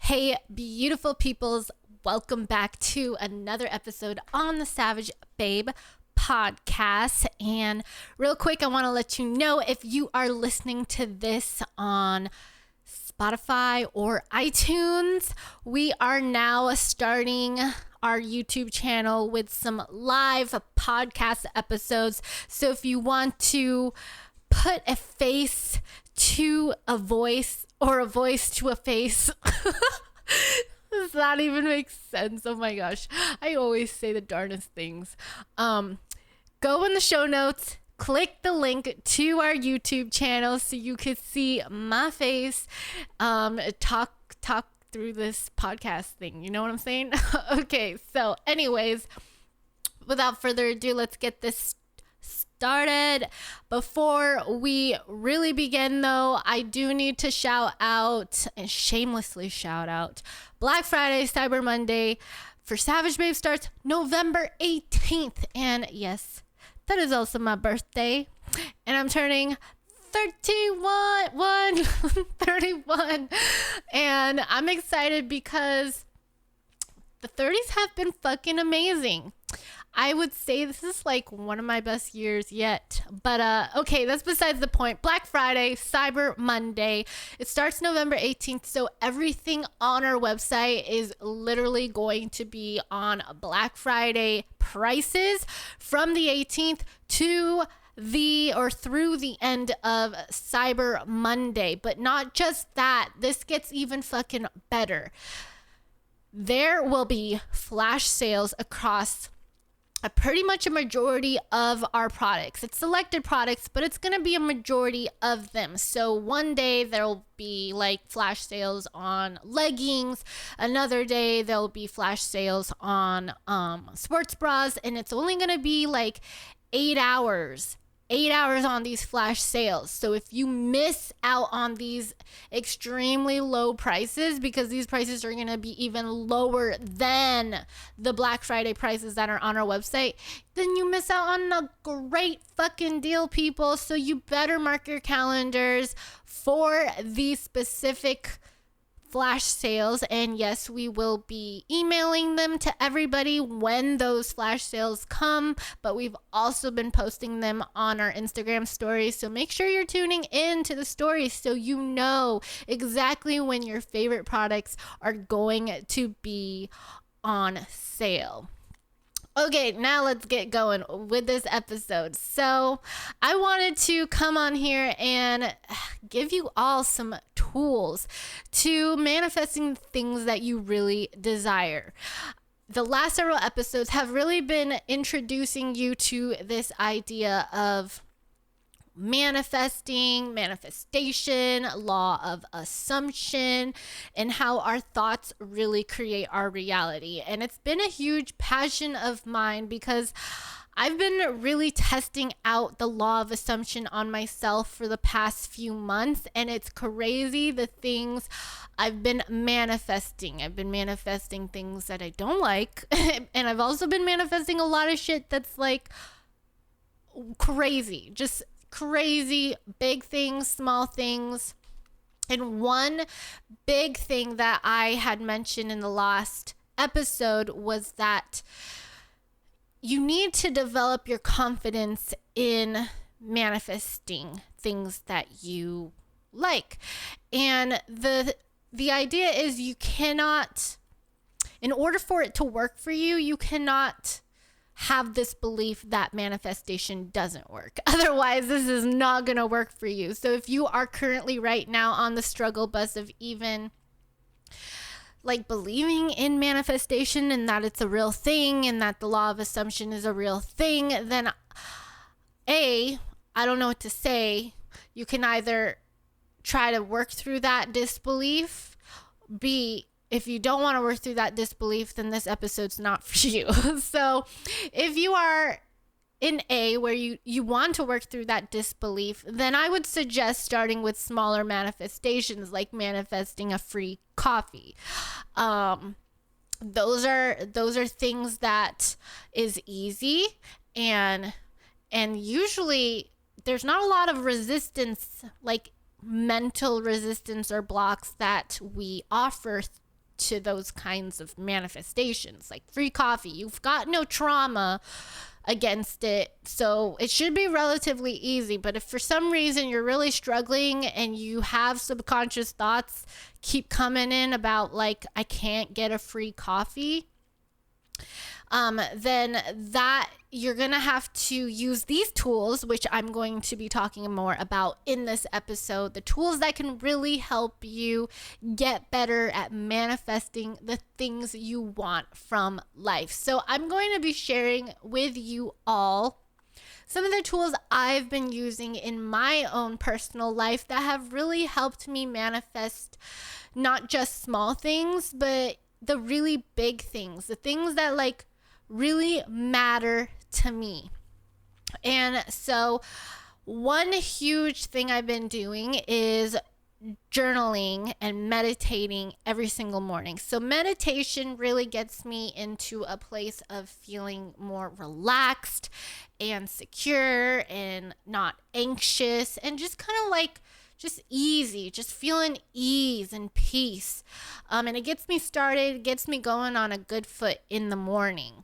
Hey, beautiful peoples, welcome back to another episode on the Savage Babe podcast. And real quick, I want to let you know if you are listening to this on Spotify or iTunes, we are now starting our YouTube channel with some live podcast episodes. So if you want to put a face to a voice or a voice to a face, does that even make sense? Oh my gosh, I always say the darndest things. Go in the show notes, click the link to our YouTube channel so you could see my face, talk through this podcast thing. You know what I'm saying? Okay, so anyways, without further ado, let's get this started. Before we really begin though, I do need to shout out and shamelessly shout out Black Friday, Cyber Monday for Savage Babe starts November 18th. And yes, that is also my birthday. And I'm turning 31. And I'm excited because the 30s have been fucking amazing. I would say this is like one of my best years yet. But okay, that's besides the point. Black Friday, Cyber Monday. It starts November 18th. So everything on our website is literally going to be on Black Friday prices from the 18th to through the end of Cyber Monday. But not just that. This gets even fucking better. There will be flash sales across pretty much a majority of our products. It's selected products, but it's going to be a majority of them. So one day there'll be like flash sales on leggings. Another day there'll be flash sales on sports bras, and it's only going to be like 8 hours on these flash sales. So if you miss out on these extremely low prices, because these prices are going to be even lower than the Black Friday prices that are on our website, then you miss out on a great fucking deal, people. So you better mark your calendars for these specific flash sales. And yes, we will be emailing them to everybody when those flash sales come, but we've also been posting them on our Instagram stories. So make sure you're tuning in to the stories so you know exactly when your favorite products are going to be on sale. Okay, now let's get going with this episode. So I wanted to come on here and give you all some tools to manifesting things that you really desire. The last several episodes have really been introducing you to this idea of manifestation, law of assumption, and how our thoughts really create our reality. And it's been a huge passion of mine because I've been really testing out the law of assumption on myself for the past few months, and it's crazy the things I've been manifesting. I've been manifesting things that I don't like, and I've also been manifesting a lot of shit that's like crazy, just crazy, big things, small things. And one big thing that I had mentioned in the last episode was that you need to develop your confidence in manifesting things that you like. And the idea is you cannot, in order for it to work for you, you cannot have this belief that manifestation doesn't work. Otherwise, this is not going to work for you. So if you are currently right now on the struggle bus of even like believing in manifestation and that it's a real thing and that the law of assumption is a real thing, then I don't know what to say. You can either try to work through that disbelief. B, if you don't want to work through that disbelief, then this episode's not for you. So if you are in A, where you want to work through that disbelief, then I would suggest starting with smaller manifestations, like manifesting a free coffee. Those are things that is easy, and usually there's not a lot of resistance, like mental resistance or blocks that we offer to those kinds of manifestations, like free coffee. You've got no trauma against it, so it should be relatively easy. But if for some reason you're really struggling and you have subconscious thoughts keep coming in about like, I can't get a free coffee, then that you're gonna have to use these tools, which I'm going to be talking more about in this episode, the tools that can really help you get better at manifesting the things you want from life. So I'm going to be sharing with you all some of the tools I've been using in my own personal life that have really helped me manifest not just small things, but the really big things, the things that like really matter to me. And so one huge thing I've been doing is journaling and meditating every single morning. So meditation really gets me into a place of feeling more relaxed and secure and not anxious, and just kind of like just easy, just feeling ease and peace. And it gets me started, gets me going on a good foot in the morning.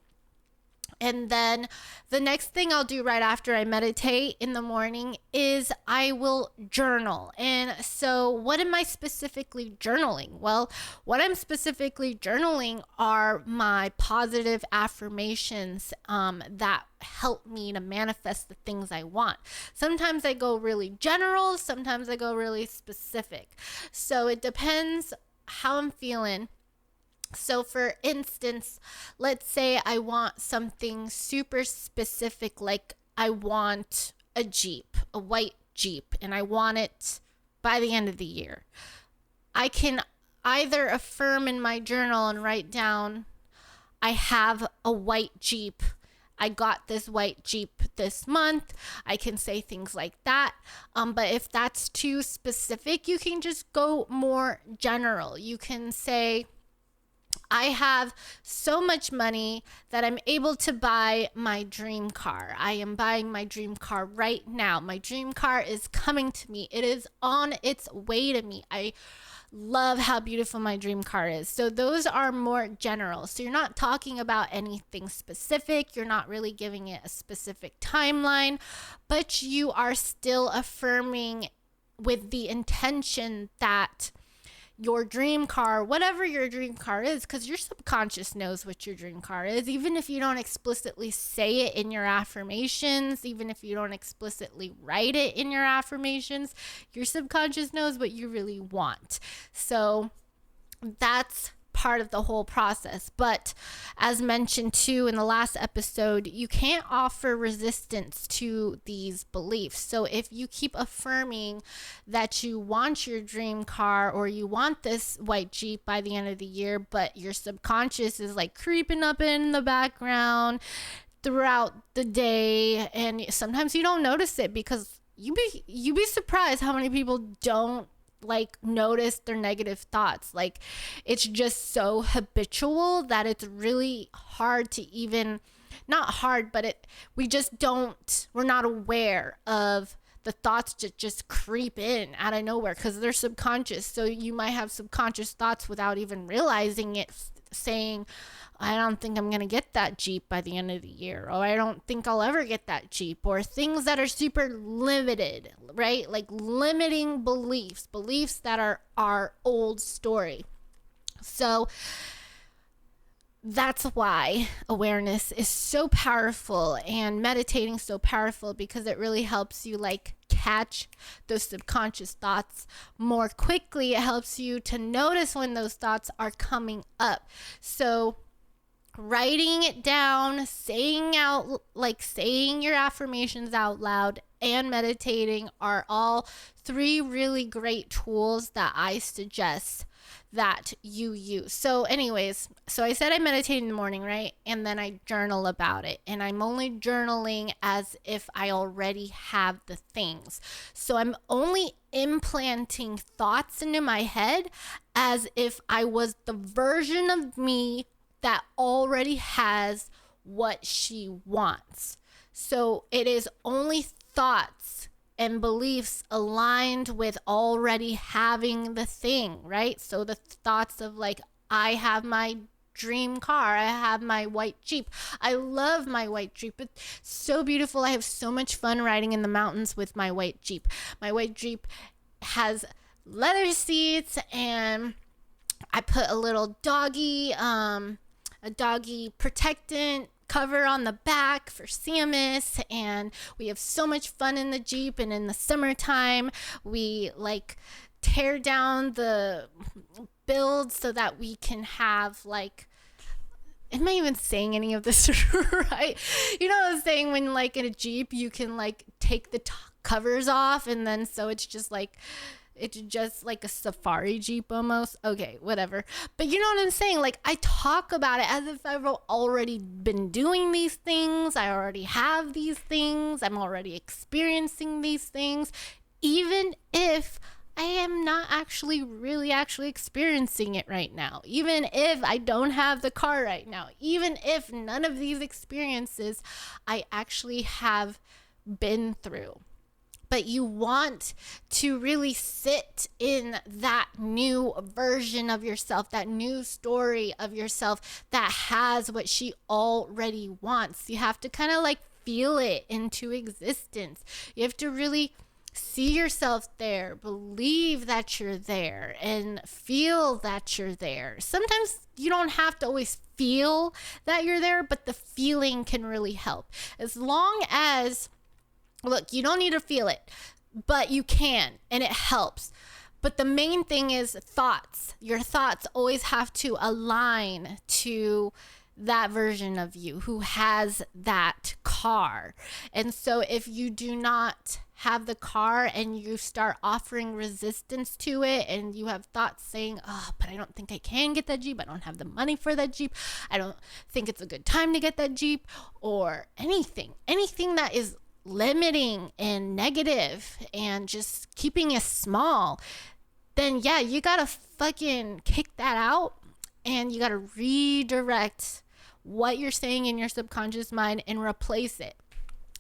And then the next thing I'll do right after I meditate in the morning is I will journal. And so what am I specifically journaling? Well, what I'm specifically journaling are my positive affirmations that help me to manifest the things I want. Sometimes I go really general, sometimes I go really specific. So it depends how I'm feeling. So for instance, let's say I want something super specific, like I want a Jeep, a white Jeep, and I want it by the end of the year. I can either affirm in my journal and write down, I have a white Jeep. I got this white Jeep this month. I can say things like that. But if that's too specific, you can just go more general. You can say, I have so much money that I'm able to buy my dream car. I am buying my dream car right now. My dream car is coming to me. It is on its way to me. I love how beautiful my dream car is. So those are more general. So you're not talking about anything specific. You're not really giving it a specific timeline, but you are still affirming with the intention that your dream car, whatever your dream car is, because your subconscious knows what your dream car is, even if you don't explicitly say it in your affirmations, even if you don't explicitly write it in your affirmations, your subconscious knows what you really want. So that's part of the whole process. But as mentioned too in the last episode, you can't offer resistance to these beliefs. So if you keep affirming that you want your dream car or you want this white Jeep by the end of the year, but your subconscious is like creeping up in the background throughout the day, and sometimes you don't notice it, because you'd be surprised how many people don't like notice their negative thoughts. Like, it's just so habitual that it's really hard to even, not hard, but we're not aware of the thoughts that just creep in out of nowhere because they're subconscious. So you might have subconscious thoughts without even realizing it, saying, I don't think I'm going to get that Jeep by the end of the year, or I don't think I'll ever get that Jeep, or things that are super limited, right? Like limiting beliefs that are our old story. So that's why awareness is so powerful and meditating so powerful, because it really helps you like catch those subconscious thoughts more quickly. It helps you to notice when those thoughts are coming up. So writing it down, saying your affirmations out loud, and meditating are all three really great tools that I suggest that you use. So anyways, so I said I meditate in the morning, right? And then I journal about it. And I'm only journaling as if I already have the things. So I'm only implanting thoughts into my head as if I was the version of me that already has what she wants. So it is only thoughts and beliefs aligned with already having the thing, right? So the thoughts of like, I have my dream car. I have my white Jeep. I love my white Jeep. It's so beautiful. I have so much fun riding in the mountains with my white Jeep. My white Jeep has leather seats, and I put a little doggy protectant cover on the back for Samus, and we have so much fun in the Jeep. And in the summertime, we like tear down the build so that we can have like, am I even saying any of this right? You know what I'm saying, when like in a Jeep you can like take the covers off, and then so it's just like a safari Jeep almost. Okay, whatever. But you know what I'm saying? Like, I talk about it as if I've already been doing these things. I already have these things. I'm already experiencing these things. Even if I am not really experiencing it right now. Even if I don't have the car right now. Even if none of these experiences I actually have been through. But you want to really sit in that new version of yourself, that new story of yourself that has what she already wants. You have to kind of like feel it into existence. You have to really see yourself there, believe that you're there, and feel that you're there. Sometimes you don't have to always feel that you're there, but the feeling can really help. As long as, look, you don't need to feel it, but you can, and it helps. But the main thing is thoughts. Your thoughts always have to align to that version of you who has that car. And so if you do not have the car and you start offering resistance to it, and you have thoughts saying, oh, but I don't think I can get that Jeep. I don't have the money for that Jeep. I don't think it's a good time to get that Jeep, or anything that is limiting and negative and just keeping us small, then yeah, you gotta fucking kick that out, and you gotta redirect what you're saying in your subconscious mind and replace it.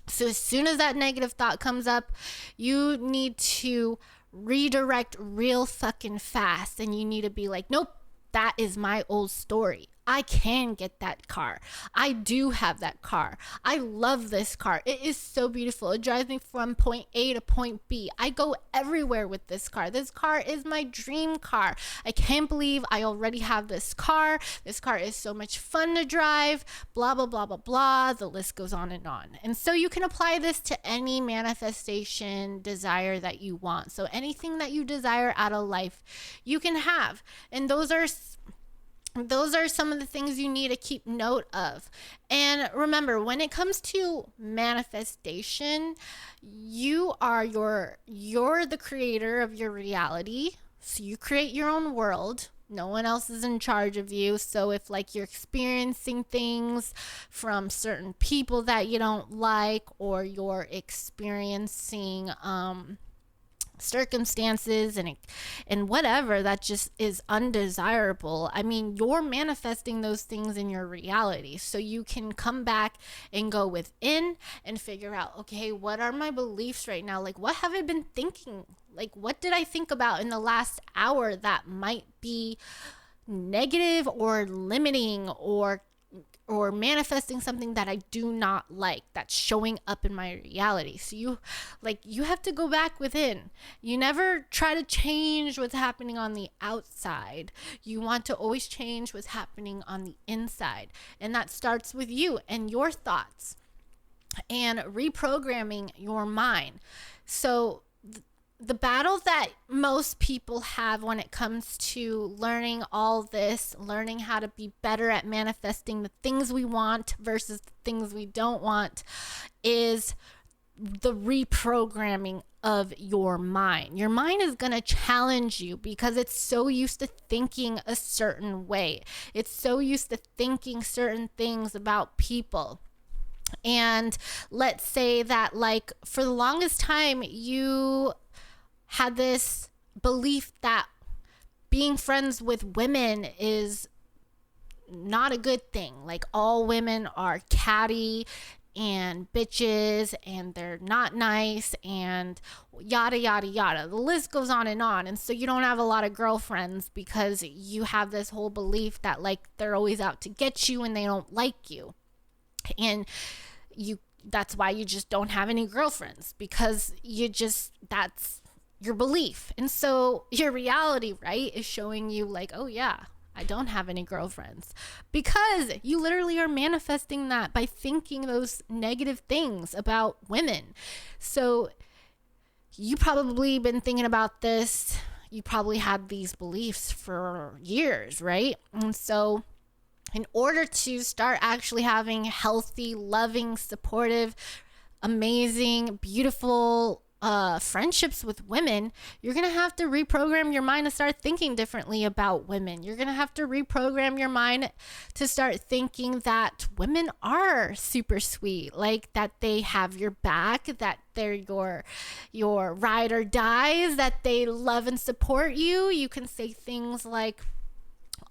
So as soon as that negative thought comes up, you need to redirect real fucking fast, and you need to be like, nope, that is my old story. I can get that car. I do have that car. I love this car. It is so beautiful. It drives me from point A to point B. I go everywhere with this car. This car is my dream car. I can't believe I already have this car. This car is so much fun to drive. Blah, blah, blah, blah, blah. The list goes on and on. And so you can apply this to any manifestation desire that you want. So anything that you desire out of life, you can have. And those are some of the things you need to keep note of. And remember, when it comes to manifestation, you're the creator of your reality. So you create your own world. No one else is in charge of you. So if like you're experiencing things from certain people that you don't like, or you're experiencing circumstances and whatever that just is undesirable, I mean, you're manifesting those things in your reality. So you can come back and go within and figure out, okay, what are my beliefs right now? Like, what have I been thinking? Like, what did I think about in the last hour that might be negative or limiting, or manifesting something that I do not like that's showing up in my reality? So you have to go back within. You never try to change what's happening on the outside. You want to always change what's happening on the inside. And that starts with you and your thoughts and reprogramming your mind. So the battle that most people have when it comes to learning all this, learning how to be better at manifesting the things we want versus the things we don't want, is the reprogramming of your mind. Your mind is going to challenge you because it's so used to thinking a certain way. It's so used to thinking certain things about people. And let's say that, like, for the longest time, you had this belief that being friends with women is not a good thing. Like, all women are catty and bitches and they're not nice and yada yada yada. The list goes on. And so you don't have a lot of girlfriends because you have this whole belief that like they're always out to get you and they don't like you. And that's why you just don't have any girlfriends, because that's your belief. And so your reality, right, is showing you like, oh yeah, I don't have any girlfriends, because you literally are manifesting that by thinking those negative things about women. So you probably been thinking about this. You probably had these beliefs for years, right? And so in order to start actually having healthy, loving, supportive, amazing, beautiful friendships with women, you're going to have to reprogram your mind to start thinking differently about women. You're going to have to reprogram your mind to start thinking that women are super sweet, like that they have your back, that they're your ride or dies, that they love and support you. You can say things like,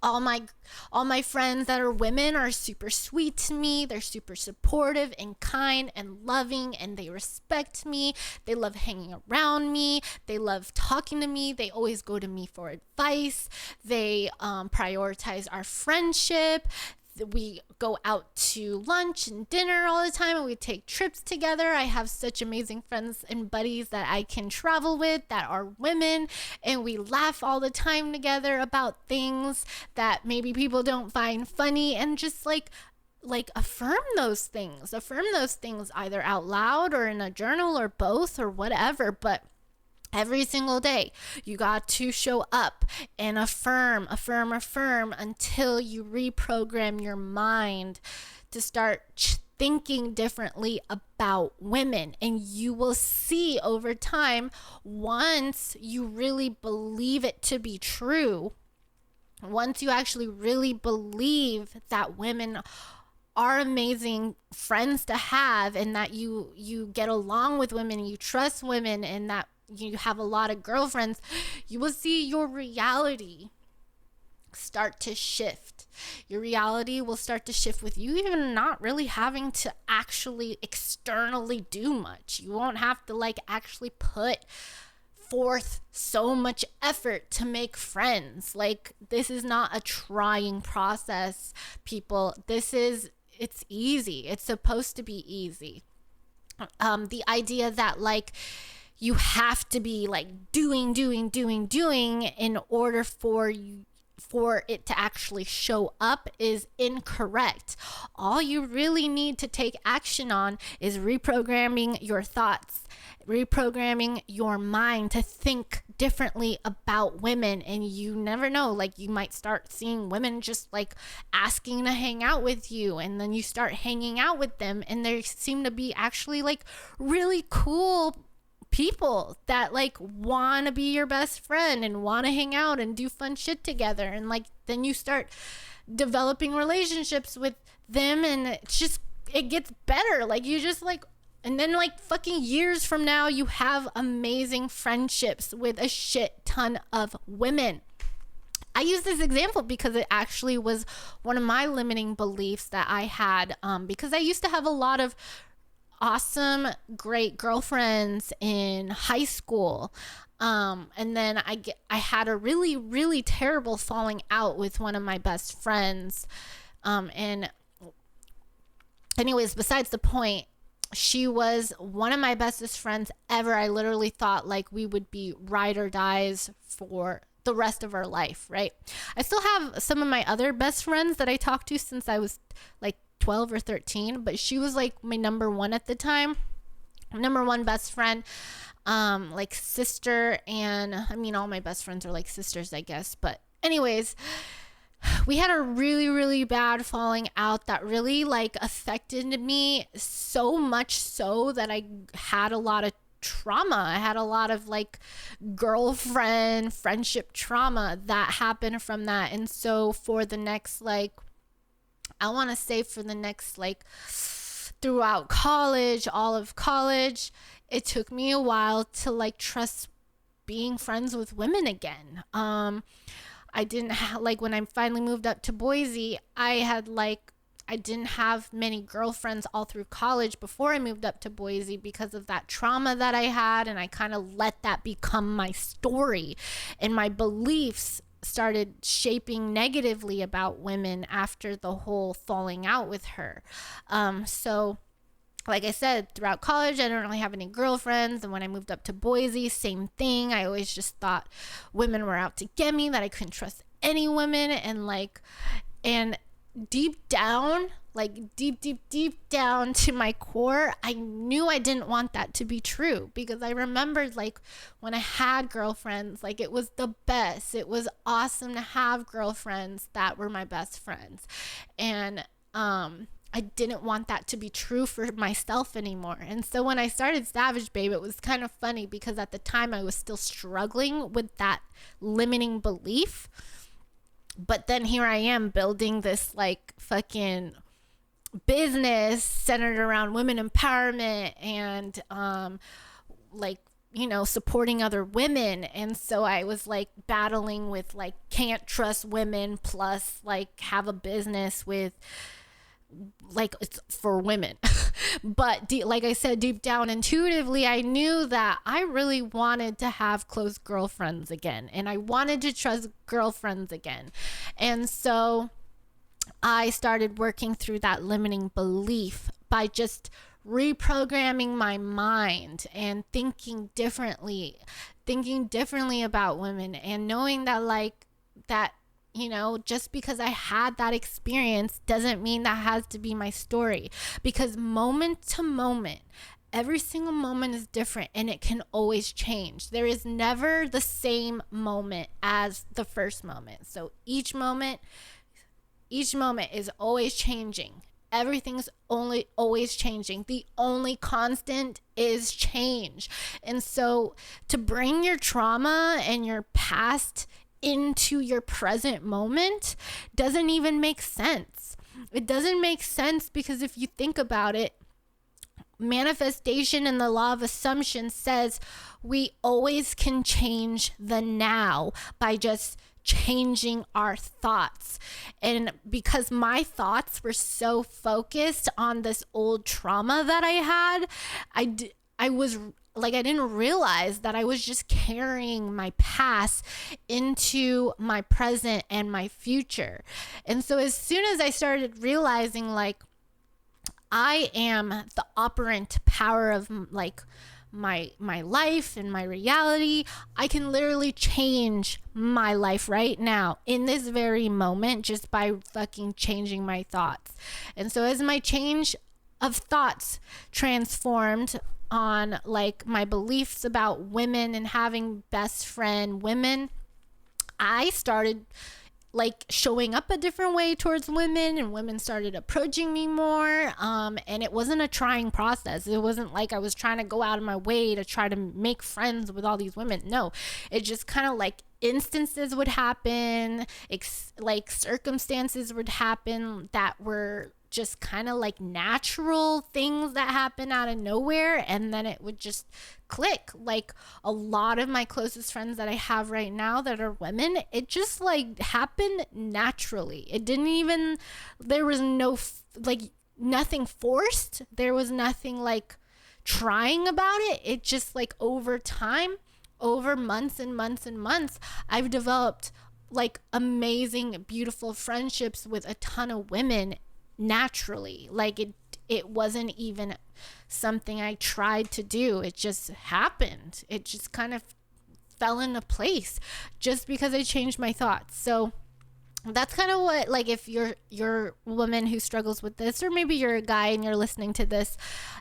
all my friends that are women are super sweet to me. They're super supportive and kind and loving, and they respect me. They love hanging around me. They love talking to me. They always go to me for advice. They prioritize our friendship. We go out to lunch and dinner all the time, and we take trips together. I have such amazing friends and buddies that I can travel with that are women, and we laugh all the time together about things that maybe people don't find funny, and just like affirm those things either out loud or in a journal or both or whatever. But every single day, you got to show up and affirm until you reprogram your mind to start thinking differently about women. And you will see over time, once you really believe it to be true, once you actually really believe that women are amazing friends to have, and that you get along with women, you trust women, and that you have a lot of girlfriends, you will see your reality start to shift. Your reality will start to shift with you even not really having to actually externally do much. You won't have to like actually put forth so much effort to make friends. Like, this is not a trying process, people. It's easy. It's supposed to be easy. The idea that like you have to be like doing in order for it to actually show up is incorrect. All you really need to take action on is reprogramming your thoughts, reprogramming your mind to think differently about women. And you never know, like, you might start seeing women just like asking to hang out with you, and then you start hanging out with them, and they seem to be actually like really cool people that like want to be your best friend and want to hang out and do fun shit together. And like, then you start developing relationships with them, and it gets better. Like, you just like, and then like fucking years from now, you have amazing friendships with a shit ton of women. I use this example because it actually was one of my limiting beliefs that I had, because I used to have a lot of awesome, great girlfriends in high school. And then I had a really, really terrible falling out with one of my best friends. And anyways, besides the point, she was one of my bestest friends ever. I literally thought like we would be ride or dies for the rest of our life, right? I still have some of my other best friends that I talked to since I was like 12 or 13, but she was like my number one at the time, number one best friend, like sister. And I mean, all my best friends are like sisters, I guess. But anyways, we had a really, really bad falling out that really like affected me so much so that I had a lot of trauma. I had a lot of like girlfriend friendship trauma that happened from that. And so for the next like, I want to say for the next like throughout college, all of college, it took me a while to like trust being friends with women again. I didn't like when I finally moved up to Boise, I I didn't have many girlfriends all through college before I moved up to Boise because of that trauma that I had, and I kind of let that become my story, and my beliefs started shaping negatively about women after the whole falling out with her. So like I said, throughout college, I didn't really have any girlfriends. And when I moved up to Boise, same thing. I always just thought women were out to get me, that I couldn't trust any women. And deep down, like deep down to my core, I knew I didn't want that to be true, because I remembered like when I had girlfriends, like it was the best. It was awesome to have girlfriends that were my best friends. And, I didn't want that to be true for myself anymore. And so when I started Savage Babe, it was kind of funny because at the time I was still struggling with that limiting belief. But then here I am building this like fucking business centered around women empowerment and like, you know, supporting other women. And so I was like battling with like can't trust women plus like have a business with like it's for women. But like I said, deep down intuitively, I knew that I really wanted to have close girlfriends again, and I wanted to trust girlfriends again. And so I started working through that limiting belief by just reprogramming my mind and thinking differently about women, and knowing that like that, you know, just because I had that experience doesn't mean that has to be my story, because moment to moment, every single moment is different and it can always change. There is never the same moment as the first moment. So each moment is always changing. Everything's always changing. The only constant is change. And so to bring your trauma and your past into your present moment doesn't even make sense. It doesn't make sense because if you think about it, manifestation and the law of assumption says we always can change the now by just changing our thoughts. And because my thoughts were so focused on this old trauma that I had, I was like, I didn't realize that I was just carrying my past into my present and my future. And so as soon as I started realizing like I am the operant power of like my life and my reality, I can literally change my life right now in this very moment just by fucking changing my thoughts. And so as my change of thoughts transformed on like my beliefs about women and having best friend women, I started like showing up a different way towards women, and women started approaching me more. And it wasn't a trying process. It wasn't like I was trying to go out of my way to try to make friends with all these women. No, it just kind of like instances would happen, like circumstances would happen that were just kind of like natural things that happen out of nowhere, and then it would just click. Like a lot of my closest friends that I have right now that are women, it just like happened naturally. It didn't even, there was no like nothing forced, there was nothing like trying about it. It just like over time, over months and months and months, I've developed like amazing, beautiful friendships with a ton of women naturally. Like it wasn't even something I tried to do. It just happened. It just kind of fell into place just because I changed my thoughts. So that's kind of what, like, if you're a woman who struggles with this, or maybe you're a guy and you're listening to this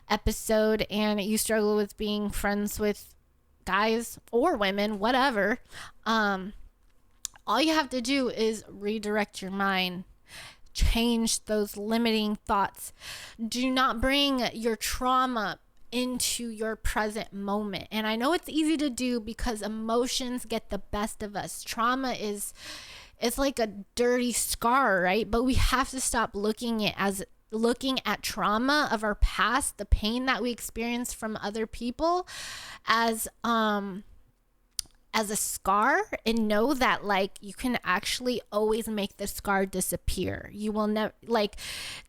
episode and you struggle with being friends with guys or women, whatever, all you have to do is redirect your mind. Change those limiting thoughts. Do not bring your trauma into your present moment. And I know it's easy to do because emotions get the best of us. Trauma it's like a dirty scar, right? But we have to stop looking at trauma of our past, the pain that we experienced from other people, as as a scar and know that like you can actually always make the scar disappear. You will never, like,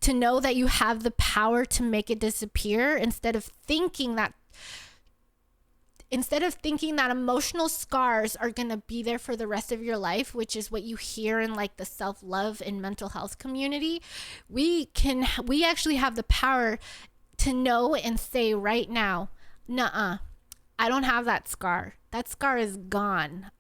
to know that you have the power to make it disappear instead of thinking that emotional scars are going to be there for the rest of your life, which is what you hear in like the self-love and mental health community. We actually have the power to know and say right now, nuh-uh, I don't have that scar. That scar is gone.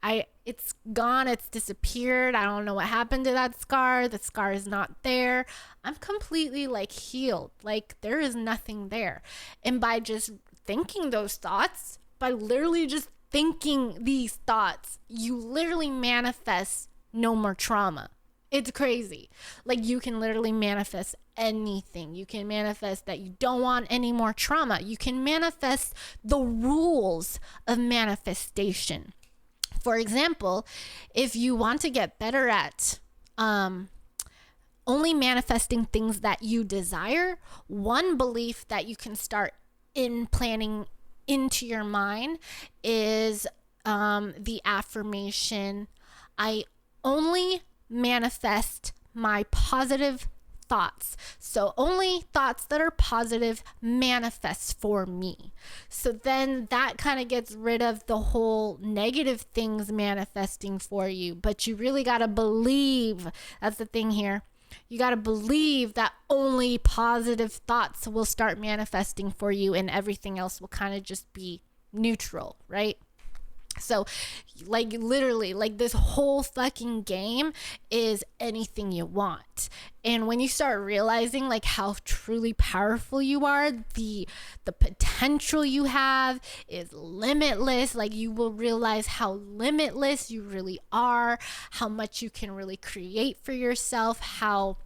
It's gone. It's disappeared. I don't know what happened to that scar. The scar is not there. I'm completely like healed. Like there is nothing there. And by just thinking those thoughts, by literally just thinking these thoughts, you literally manifest no more trauma. It's crazy. Like you can literally manifest anything. You can manifest that you don't want any more trauma. You can manifest the rules of manifestation. For example, if you want to get better at only manifesting things that you desire, one belief that you can start implanting into your mind is the affirmation, I only manifest my positive thoughts. So only thoughts that are positive manifest for me. So then that kind of gets rid of the whole negative things manifesting for you. But you really got to believe, that's the thing here. You got to believe that only positive thoughts will start manifesting for you and everything else will kind of just be neutral, right? So like literally like this whole fucking game is anything you want. And when you start realizing like how truly powerful you are, the potential you have is limitless. Like you will realize how limitless you really are, how much you can really create for yourself, how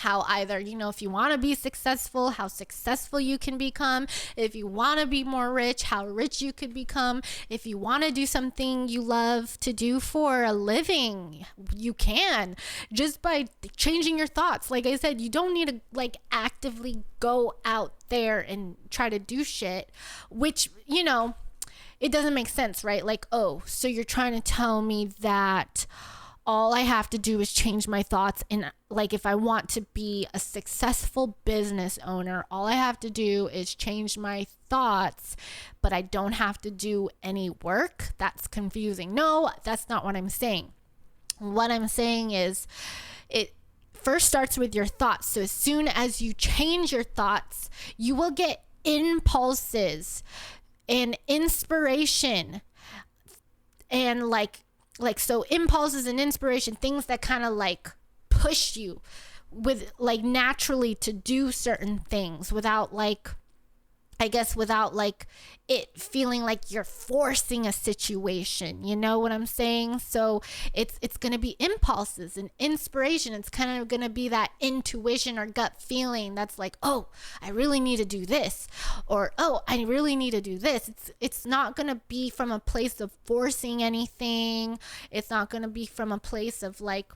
either, you know, if you want to be successful, how successful you can become. If you want to be more rich, how rich you could become. If you want to do something you love to do for a living, you can, just by changing your thoughts. Like I said, you don't need to like actively go out there and try to do shit, which, you know, it doesn't make sense, right? Like, oh, so you're trying to tell me that all I have to do is change my thoughts, and like if I want to be a successful business owner, all I have to do is change my thoughts, but I don't have to do any work? That's confusing. No, that's not what I'm saying. What I'm saying is it first starts with your thoughts. So as soon as you change your thoughts, you will get impulses and inspiration and like so impulses and inspiration, things that kind of like push you with like naturally to do certain things without like, I guess without like it feeling like you're forcing a situation, you know what I'm saying? So it's going to be impulses and inspiration. It's kind of going to be that intuition or gut feeling that's like, oh, I really need to do this, or oh, I really need to do this. It's not going to be from a place of forcing anything. It's not going to be from a place of like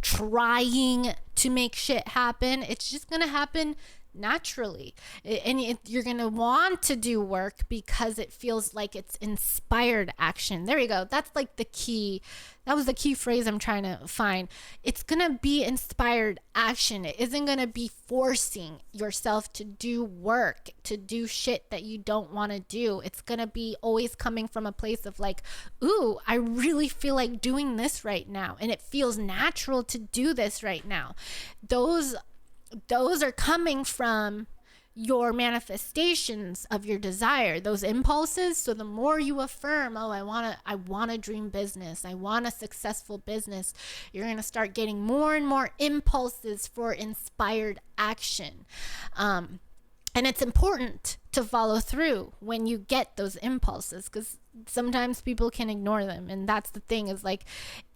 trying to make shit happen. It's just going to happen naturally, and you're gonna want to do work because it feels like it's inspired action. There you go. That's like the key. That was the key phrase I'm trying to find. It's gonna be inspired action. It isn't gonna be forcing yourself to do work, to do shit that you don't want to do. It's gonna be always coming from a place of like, ooh, I really feel like doing this right now, and it feels natural to do this right now. Those are coming from your manifestations of your desire, those impulses. So the more you affirm, oh, I want a dream business, I want a successful business, you're going to start getting more and more impulses for inspired action. And it's important to follow through when you get those impulses, because sometimes people can ignore them. And that's the thing, is like,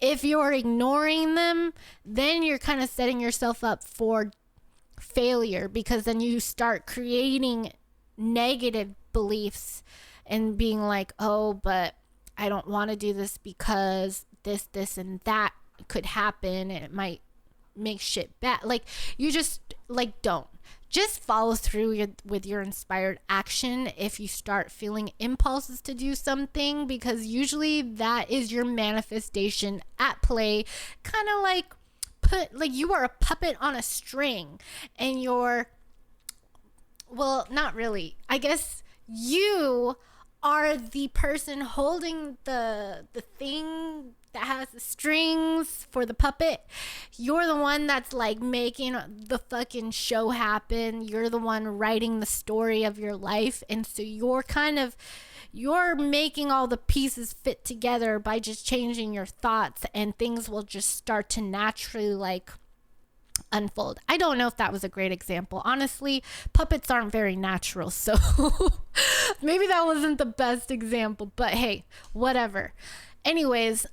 if you're ignoring them, then you're kind of setting yourself up for failure, because then you start creating negative beliefs and being like, oh, but I don't want to do this because this and that could happen, and it might make shit bad. Like, you just, like, don't. Just follow through with your inspired action if you start feeling impulses to do something, because usually that is your manifestation at play. Kind of like you are a puppet on a string, and well, not really. I guess you are the person holding the thing that has the strings for the puppet. You're the one that's like making the fucking show happen. You're the one writing the story of your life. And so you're making all the pieces fit together by just changing your thoughts, and things will just start to naturally like unfold. I don't know if that was a great example. Honestly, puppets aren't very natural, so maybe that wasn't the best example, but hey, whatever. Anyways,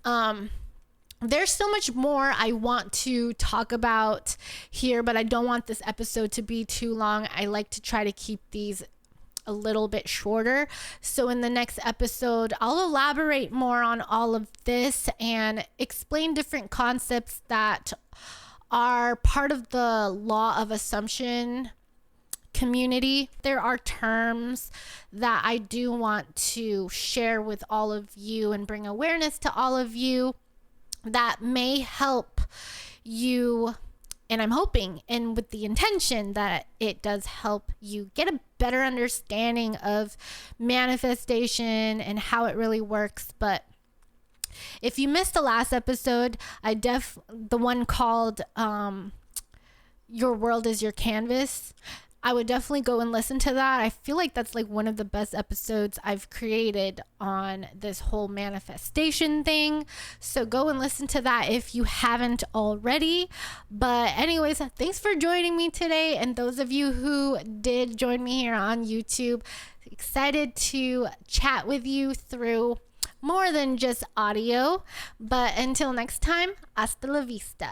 there's so much more I want to talk about here, but I don't want this episode to be too long. I like to try to keep these a little bit shorter. So in the next episode, I'll elaborate more on all of this and explain different concepts that are part of the law of assumption community. There are terms that I do want to share with all of you and bring awareness to all of you that may help you, and I'm hoping, and with the intention that it does help you get a better understanding of manifestation and how it really works. But if you missed the last episode, the one called Your World is Your Canvas, I would definitely go and listen to that. I feel like that's like one of the best episodes I've created on this whole manifestation thing. So go and listen to that if you haven't already. But anyways, thanks for joining me today. And those of you who did join me here on YouTube, excited to chat with you through more than just audio. But until next time, hasta la vista.